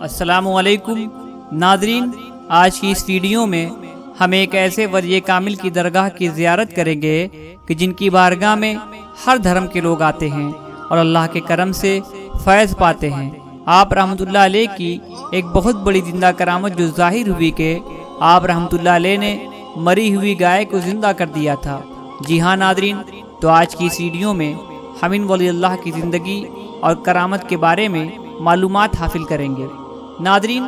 السلام علیکم ناظرین، آج کی اس ویڈیو میں ہم ایک ایسے ولی کامل کی درگاہ کی زیارت کریں گے کہ جن کی بارگاہ میں ہر دھرم کے لوگ آتے ہیں اور اللہ کے کرم سے فیض پاتے ہیں۔ آپ رحمۃ اللہ علیہ کی ایک بہت بڑی زندہ کرامت جو ظاہر ہوئی کہ آپ رحمۃ اللہ علیہ نے مری ہوئی گائے کو زندہ کر دیا تھا۔ جی ہاں ناظرین، تو آج کی اس ویڈیو میں ہم ان ولی اللہ کی زندگی اور کرامت کے بارے میں معلومات حاصل کریں گے۔ ناظرین،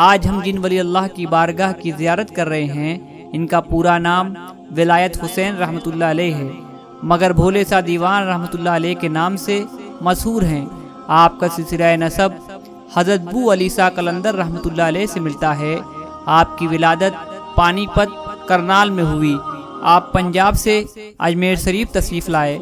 آج ہم جن ولی اللہ کی بارگاہ کی زیارت کر رہے ہیں ان کا پورا نام ولایت حسین رحمۃ اللہ علیہ ہے، مگر بھولے سا دیوان رحمۃ اللہ علیہ کے نام سے مشہور ہیں۔ آپ کا سلسلہ نسب حضرت بو علی سا قلندر رحمۃ اللہ علیہ سے ملتا ہے۔ آپ کی ولادت پانی پت کرنال میں ہوئی۔ آپ پنجاب سے اجمیر شریف تشریف لائے۔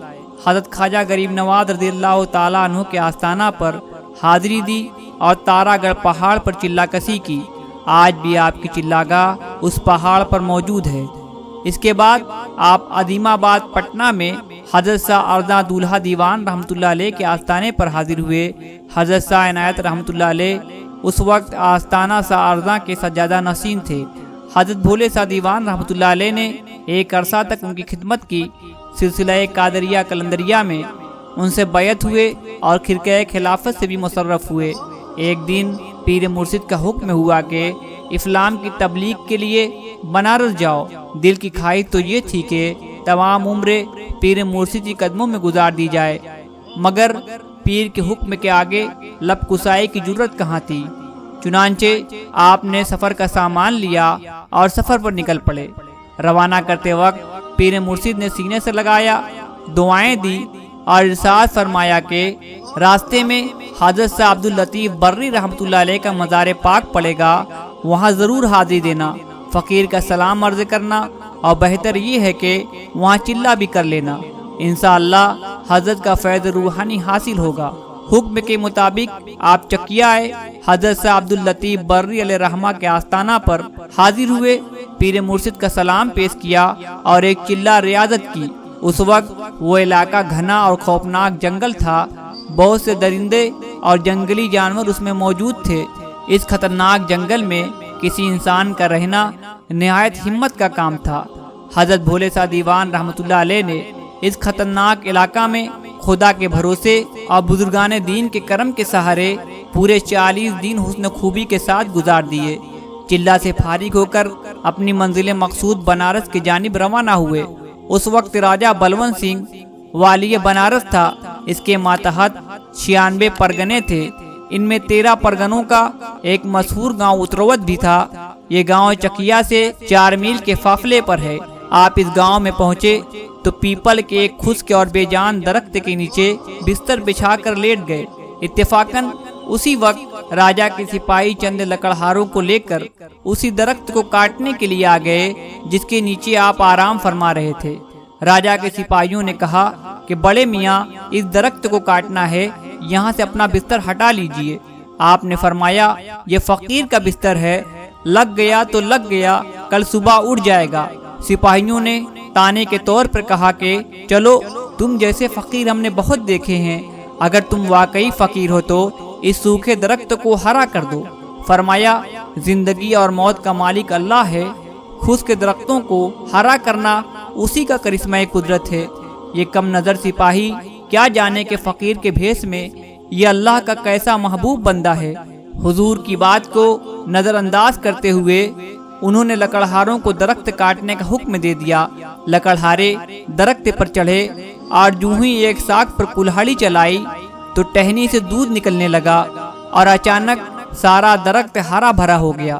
حضرت خواجہ غریب نواز رضی اللہ تعالیٰ عنہ کے آستانہ پر حاضری دی اور تارا گڑھ پہاڑ پر چلہ کسی کی۔ آج بھی آپ کی چلہ گاہ اس پہاڑ پر موجود ہے۔ اس کے بعد آپ عظیم آباد پٹنہ میں حضرت شاہ ارزاں دولہا دیوان رحمۃ اللہ علیہ کے آستانے پر حاضر ہوئے۔ حضرت شاہ عنایت رحمۃ اللہ علیہ اس وقت آستانہ شاہ ارزاں کے سجادہ نشین تھے۔ حضرت بھولے شاہ دیوان رحمۃ اللہ علیہ نے ایک عرصہ تک ان کی خدمت کی۔ سلسلہ قادریہ قلندریہ میں ان سے بیعت ہوئے اور خرقہ خلافت سے بھی مشرف ہوئے۔ ایک دن پیر مرشد کا حکم ہوا کہ اسلام کی تبلیغ کے لیے بنارس جاؤ۔ دل کی خواہش تو یہ تھی کہ تمام عمر پیر مرشد کی قدموں میں گزار دی جائے، مگر پیر کے حکم کے آگے لب کسائی کی جرت کہاں تھی۔ چنانچہ آپ نے سفر کا سامان لیا اور سفر پر نکل پڑے۔ روانہ کرتے وقت پیر مرشد نے سینے سے لگایا، دعائیں دی اور ارشاد فرمایا کہ راستے میں حضرت شاہ عبد اللطیف بری رحمۃ اللہ علیہ کا مزار پاک پڑے گا، وہاں ضرور حاضری دینا، فقیر کا سلام عرض کرنا اور بہتر یہ ہے کہ وہاں چلہ بھی کر لینا۔ انشاءاللہ حضرت کا فیض روحانی حاصل ہوگا۔ حکم کے مطابق آپ چکیہ آئے، حضرت شاہ عبد اللطیف بری علیہ رحمہ کے آستانہ پر حاضر ہوئے، پیر مرشد کا سلام پیش کیا اور ایک چلہ ریاضت کی۔ اس وقت وہ علاقہ گھنا اور خوفناک جنگل تھا، بہت سے درندے اور جنگلی جانور اس میں موجود تھے۔ اس خطرناک جنگل میں کسی انسان کا رہنا نہایت ہمت کا کام تھا۔ حضرت بھولے شاہ دیوان رحمۃ اللہ علیہ نے اس خطرناک علاقہ میں خدا کے بھروسے اور بزرگان دین کے کرم کے سہارے پورے 40 دن حسن خوبی کے ساتھ گزار دیے۔ چلہ سے فارغ ہو کر اپنی منزل مقصود بنارس کی جانب روانہ ہوئے۔ اس وقت راجہ بلون سنگھ والی بنارس تھا۔ اس کے ماتحت 96 پرگنے تھے۔ ان میں 13 پرگنوں کا ایک مشہور گاؤں اترود بھی تھا۔ یہ گاؤں چکیہ سے 4 میل کے فاصلے پر ہے۔ آپ اس گاؤں میں پہنچے تو پیپل کے ایک خشک اور بے جان درخت کے نیچے بستر بچھا کر لیٹ گئے۔ اتفاقاً اسی وقت راجہ کے سپاہی چند لکڑہاروں کو لے کر اسی درخت کو کاٹنے کے لیے آ گئے جس کے نیچے آپ آرام فرما رہے تھے۔ راجہ کے سپاہیوں نے کہا کہ بڑے میاں، اس درخت کو کاٹنا ہے، یہاں سے اپنا بستر ہٹا لیجئے۔ آپ نے فرمایا یہ فقیر کا بستر ہے، لگ گیا تو لگ گیا، کل صبح اٹھ جائے گا۔ سپاہیوں نے تانے کے طور پر کہا کہ چلو، تم جیسے فقیر ہم نے بہت دیکھے ہیں، اگر تم واقعی فقیر ہو تو اس سوکھے درخت کو ہرا کر دو۔ فرمایا زندگی اور موت کا مالک اللہ ہے، خشک درختوں کو ہرا کرنا اسی کا کرشمہ قدرت ہے۔ یہ کم نظر سپاہی کیا جانے کہ فقیر کے بھیس میں یہ اللہ کا کیسا محبوب بندہ ہے۔ حضور کی بات کو نظر انداز کرتے ہوئے انہوں نے لکڑہاروں کو درخت کاٹنے کا حکم دے دیا۔ لکڑہارے درخت پر چڑھے اور جو ہی ایک ساکھ پر کلہاڑی چلائی تو ٹہنی سے دودھ نکلنے لگا اور اچانک سارا درخت ہرا بھرا ہو گیا۔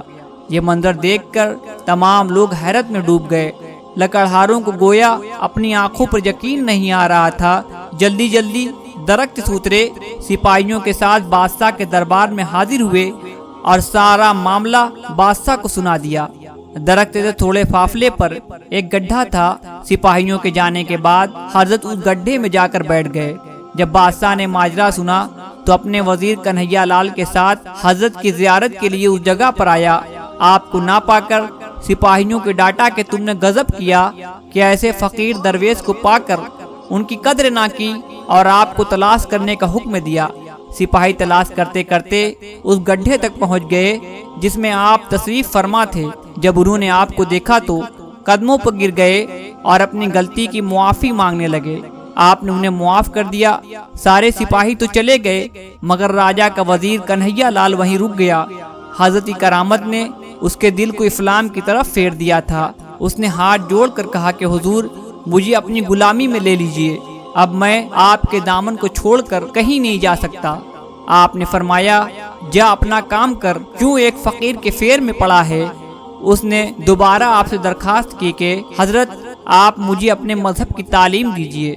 یہ منظر دیکھ کر تمام لوگ حیرت میں ڈوب گئے۔ لکڑہاروں کو گویا اپنی آنکھوں پر یقین نہیں آ رہا تھا۔ جلدی جلدی درخت سے اترے، سپاہیوں کے ساتھ بادشاہ کے دربار میں حاضر ہوئے اور سارا معاملہ بادشاہ کو سنا دیا۔ درخت سے تھوڑے فاصلے پر ایک گڈھا تھا۔ سپاہیوں کے جانے کے بعد حضرت اس گڈھے میں جا کر بیٹھ گئے۔ جب بادشاہ نے ماجرا سنا تو اپنے وزیر کنہیا لال کے ساتھ حضرت کی زیارت کے لیے اس جگہ پر آیا۔ آپ کو نہ پا کر سپاہیوں کے ڈانٹا کہ تم نے غضب کیا کہ ایسے فقیر درویش کو پا کر ان کی قدر نہ کی اور آپ کو تلاش کرنے کا حکم دیا۔ سپاہی تلاش کرتے کرتے اس گڈھے تک پہنچ گئے جس میں آپ تشریف فرما تھے۔ جب انہوں نے آپ کو دیکھا تو قدموں پر گر گئے اور اپنی غلطی کی معافی مانگنے لگے۔ آپ نے انہیں معاف کر دیا۔ سارے سپاہی تو چلے گئے مگر راجا کا وزیر کنہیا لال وہیں رک گیا۔ حضرت کرامت نے اس کے دل کو اسلام کی طرف پھیر دیا تھا۔ اس نے ہاتھ جوڑ کر کہا کہ حضور مجھے اپنی غلامی میں لے لیجئے، اب میں آپ کے دامن کو چھوڑ کر کہیں نہیں جا سکتا۔ آپ نے فرمایا جا اپنا کام کر، کیوں ایک فقیر کے فیر میں پڑا ہے؟ اس نے دوبارہ آپ سے درخواست کی کہ حضرت آپ مجھے اپنے مذہب کی تعلیم دیجئے۔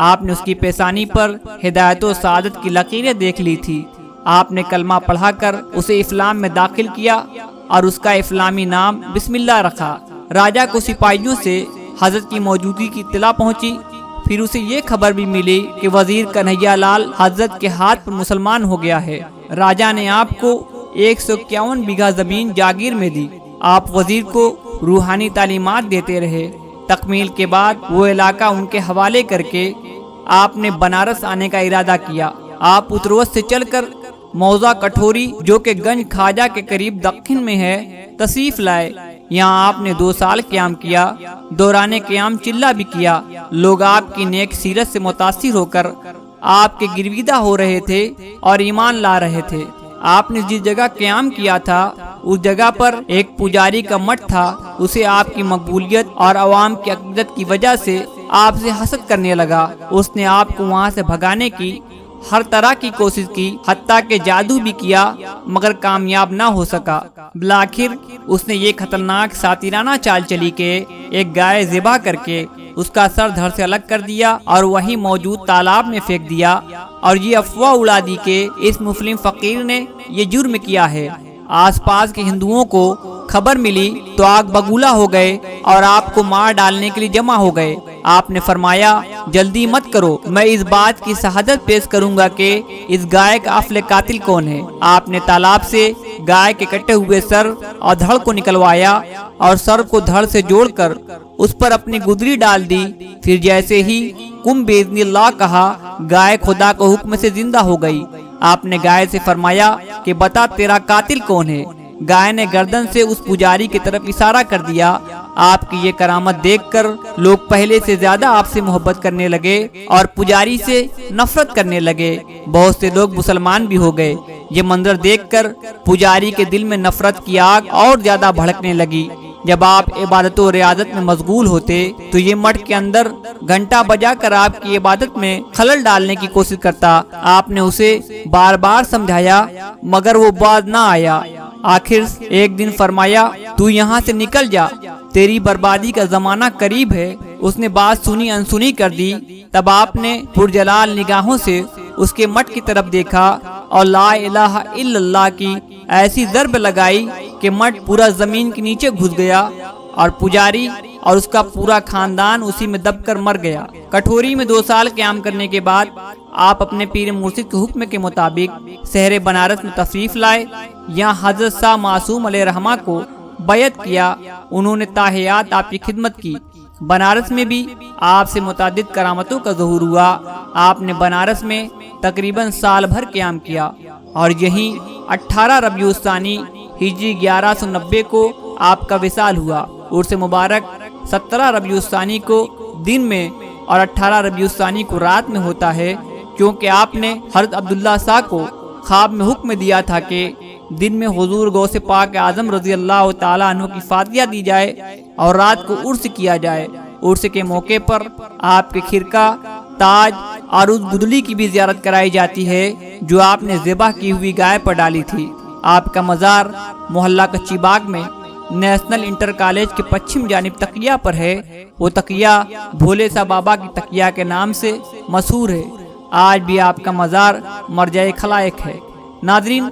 آپ نے اس کی پیشانی پر ہدایت و سعادت کی لکیریں دیکھ لی تھی۔ آپ نے کلمہ پڑھا کر اسے اسلام میں داخل کیا اور اس کا اسلامی نام بسم اللہ رکھا۔ راجا کو سپاہیوں سے حضرت کی موجودگی کی اطلاع پہنچی۔ پھر اسے یہ خبر بھی ملی کہ وزیر کنہیا لال حضرت کے ہاتھ پر مسلمان ہو گیا ہے۔ راجا نے آپ کو 151 بیگھہ زمین جاگیر میں دی۔ آپ وزیر کو روحانی تعلیمات دیتے رہے۔ تکمیل کے بعد وہ علاقہ ان کے حوالے کر کے آپ نے بنارس آنے کا ارادہ کیا۔ آپ اتروت سے چل کر موضع کٹھوری جو کہ گنج خواجہ کے قریب دکن میں ہے تشریف لائے۔ یہاں آپ نے 2 سال قیام کیا۔ دوران قیام چلہ بھی کیا۔ لوگ آپ کی نیک سیرت سے متاثر ہو کر آپ کے گرویدہ ہو رہے تھے اور ایمان لا رہے تھے۔ آپ نے جس جگہ قیام کیا تھا اس جگہ پر ایک پجاری کا مٹھ تھا۔ اسے آپ کی مقبولیت اور عوام کی عقیدت کی وجہ سے آپ سے حسد کرنے لگا۔ اس نے آپ کو وہاں سے بھگانے کی ہر طرح کی کوشش کی، حتیٰ کہ جادو بھی کیا مگر کامیاب نہ ہو سکا۔ بالآخر اس نے یہ خطرناک ساتیرانہ چال چلی کہ ایک گائے ذبح کر کے اس کا سر دھڑ سے الگ کر دیا اور وہیں موجود تالاب میں پھینک دیا، اور یہ افواہ اڑا دی کہ اس مسلم فقیر نے یہ جرم کیا ہے۔ آس پاس کے ہندوؤں کو خبر ملی تو آگ بگولا ہو گئے اور آپ کو مار ڈالنے کے لیے جمع ہو گئے۔ آپ نے فرمایا جلدی مت کرو، میں اس بات کی شہادت پیش کروں گا کہ اس گائے کا اصل قاتل کون ہے۔ آپ نے تالاب سے گائے کے کٹے ہوئے سر اور دھڑ کو نکلوایا اور سر کو دھڑ سے جوڑ کر اس پر اپنی گدری ڈال دی۔ پھر جیسے ہی کم باذن اللہ کہا، گائے خدا کو حکم سے زندہ ہو گئی۔ آپ نے گائے سے فرمایا کہ بتا تیرا قاتل کون ہے؟ گائے نے گردن سے اس پجاری کی طرف اشارہ کر دیا۔ آپ کی یہ کرامت دیکھ کر لوگ پہلے سے زیادہ آپ سے محبت کرنے لگے اور پجاری سے نفرت کرنے لگے۔ بہت سے لوگ مسلمان بھی ہو گئے۔ یہ منظر دیکھ کر پجاری کے دل میں نفرت کی آگ اور زیادہ بھڑکنے لگی۔ جب آپ عبادت و ریاضت میں مشغول ہوتے تو یہ مٹھ کے اندر گھنٹا بجا کر آپ کی عبادت میں خلل ڈالنے کی کوشش کرتا۔ آپ نے اسے بار بار سمجھایا مگر وہ باز نہ آیا۔ آخر ایک دن فرمایا تو یہاں سے نکل جا، تیری بربادی کا زمانہ قریب ہے۔ اس نے بات سنی انسنی کر دی۔ تب آپ نے پرجلال نگاہوں سے اس کے مٹھ کی طرف دیکھا اور لا الہ الا اللہ کی ایسی ضرب لگائی کہ مٹھ پورا زمین کے نیچے گھس گیا اور پجاری اور اس کا پورا خاندان اسی میں دب کر مر گیا۔ کٹھوری میں 2 سال قیام کرنے کے بعد آپ اپنے پیر مرشد کے حکم کے مطابق شہر بنارس میں تشریف لائے۔ یہاں حضرت شاہ معصوم علیہ رحمہ کو بیعت کیا۔ انہوں نے تا حیات آپ کی خدمت کی۔ بنارس میں بھی آپ سے متعدد کرامتوں کا ظہور ہوا۔ آپ نے بنارس میں تقریباً سال بھر قیام کیا اور یہیں 18 ربیع الثانی ہجری 1190 کو آپ کا وصال ہوا۔ عرس مبارک 17 ربیع الثانی کو دن میں اور 18 ربیع الثانی کو رات میں ہوتا ہے، کیونکہ آپ نے حضرت عبداللہ شاہ کو خواب میں حکم دیا تھا کہ دن میں حضور غوث پاک اعظم رضی اللہ تعالیٰ عنہ کی فاتحہ دی جائے اور رات کو عرس کیا جائے۔ عرس کے موقع پر آپ کے خرقہ، تاج اور اس گدلی کی بھی زیارت کرائی جاتی ہے جو آپ نے ذبح کی ہوئی گائے پر ڈالی تھی۔ آپ کا مزار محلہ کچی باغ میں نیشنل انٹر کالج کے پچھم جانب تقیہ پر ہے۔ وہ تقیہ بھولے سا بابا کی تقیہ کے نام سے مشہور ہے۔ آج بھی آپ کا مزار مرجع خلائق ہے۔ ناظرین،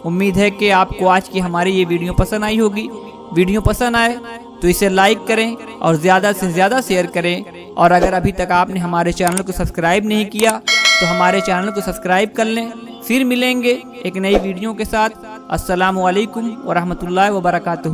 امید ہے کہ آپ کو آج کی ہماری یہ ویڈیو پسند آئی ہوگی۔ ویڈیو پسند آئے تو اسے لائک کریں اور زیادہ سے زیادہ شیئر کریں، اور اگر ابھی تک آپ نے ہمارے چینل کو سبسکرائب نہیں کیا تو ہمارے چینل کو سبسکرائب کر لیں۔ پھر ملیں گے ایک نئی ویڈیو کے ساتھ۔ السلام علیکم ورحمۃ اللہ وبرکاتہ۔